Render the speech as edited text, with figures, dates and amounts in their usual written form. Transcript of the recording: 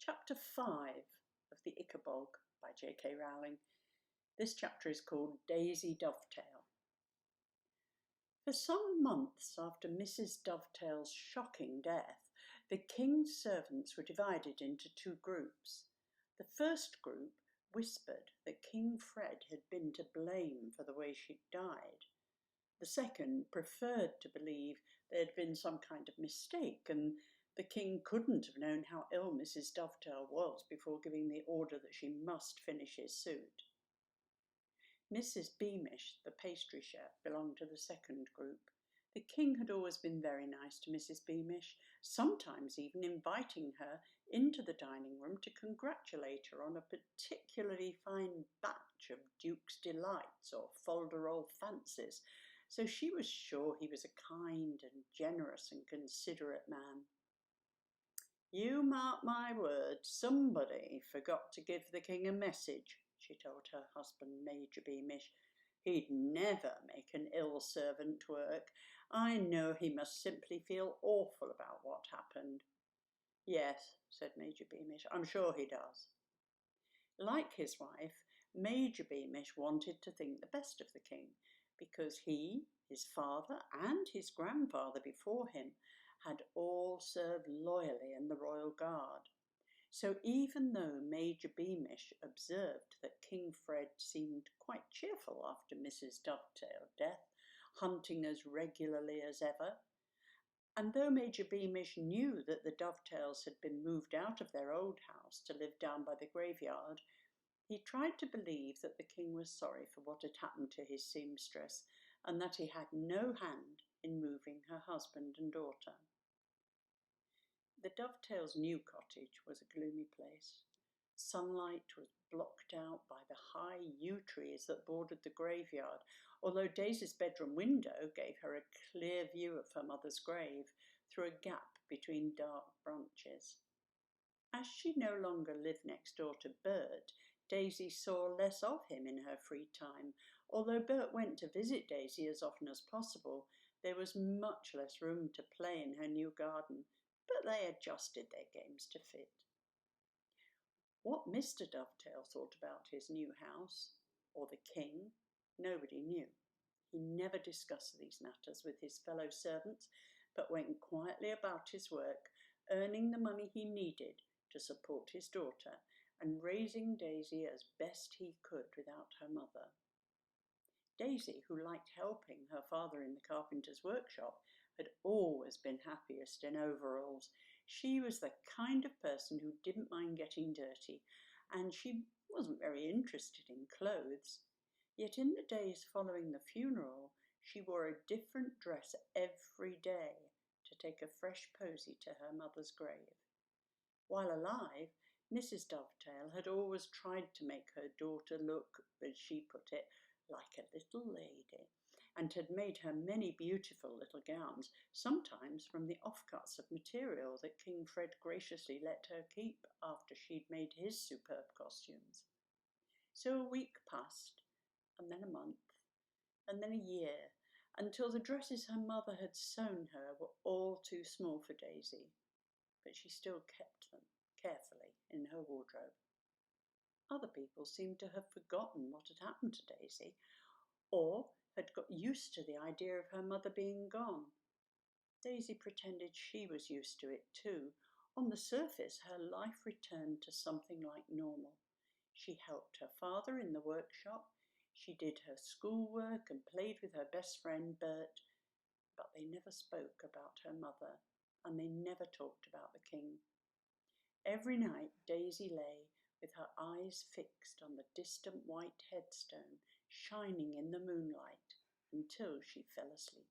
Chapter 5 of the Ickabog by J.K. Rowling. This chapter is called Daisy Dovetail. For some months after Mrs. Dovetail's shocking death, the king's servants were divided into two groups. The first group whispered that King Fred had been to blame for the way she'd died. The second preferred to believe there had been some kind of mistake and the king couldn't have known how ill Mrs. Dovetail was before giving the order that she must finish his suit. Mrs. Beamish, the pastry chef, belonged to the second group. The king had always been very nice to Mrs. Beamish, sometimes even inviting her into the dining room to congratulate her on a particularly fine batch of Duke's Delights or Folderol Fancies, so she was sure he was a kind and generous and considerate man. "You mark my words, somebody forgot to give the king a message," she told her husband, Major Beamish. "He'd never make an ill servant work. I know he must simply feel awful about what happened." "Yes," said Major Beamish, "I'm sure he does." Like his wife, Major Beamish wanted to think the best of the king, because he, his father, and his grandfather before him had all served loyally in the Royal Guard. So even though Major Beamish observed that King Fred seemed quite cheerful after Mrs. Dovetail's death, hunting as regularly as ever, and though Major Beamish knew that the Dovetails had been moved out of their old house to live down by the graveyard, he tried to believe that the king was sorry for what had happened to his seamstress, and that he had no hand in moving her husband and daughter. The Dovetails' new cottage was a gloomy place. Sunlight was blocked out by the high yew trees that bordered the graveyard, although Daisy's bedroom window gave her a clear view of her mother's grave through a gap between dark branches. As she no longer lived next door to Bert, Daisy saw less of him in her free time. Although Bert went to visit Daisy as often as possible, there was much less room to play in her new garden, but they adjusted their games to fit. What Mr. Dovetail thought about his new house, or the king, nobody knew. He never discussed these matters with his fellow servants, but went quietly about his work, earning the money he needed to support his daughter and raising Daisy as best he could without her mother. Daisy, who liked helping her father in the carpenter's workshop, had always been happiest in overalls. She was the kind of person who didn't mind getting dirty, and she wasn't very interested in clothes. Yet in the days following the funeral, she wore a different dress every day to take a fresh posy to her mother's grave. While alive, Mrs. Dovetail had always tried to make her daughter look, as she put it, like a little lady, and had made her many beautiful little gowns, sometimes from the offcuts of material that King Fred graciously let her keep after she'd made his superb costumes. So a week passed, and then a month, and then a year, until the dresses her mother had sewn her were all too small for Daisy, but she still kept them carefully in her wardrobe. Other people seemed to have forgotten what had happened to Daisy, or had got used to the idea of her mother being gone. Daisy pretended she was used to it too. On the surface, her life returned to something like normal. She helped her father in the workshop, she did her schoolwork and played with her best friend Bert, but they never spoke about her mother, and they never talked about the king. Every night Daisy lay with her eyes fixed on the distant white headstone shining in the moonlight until she fell asleep.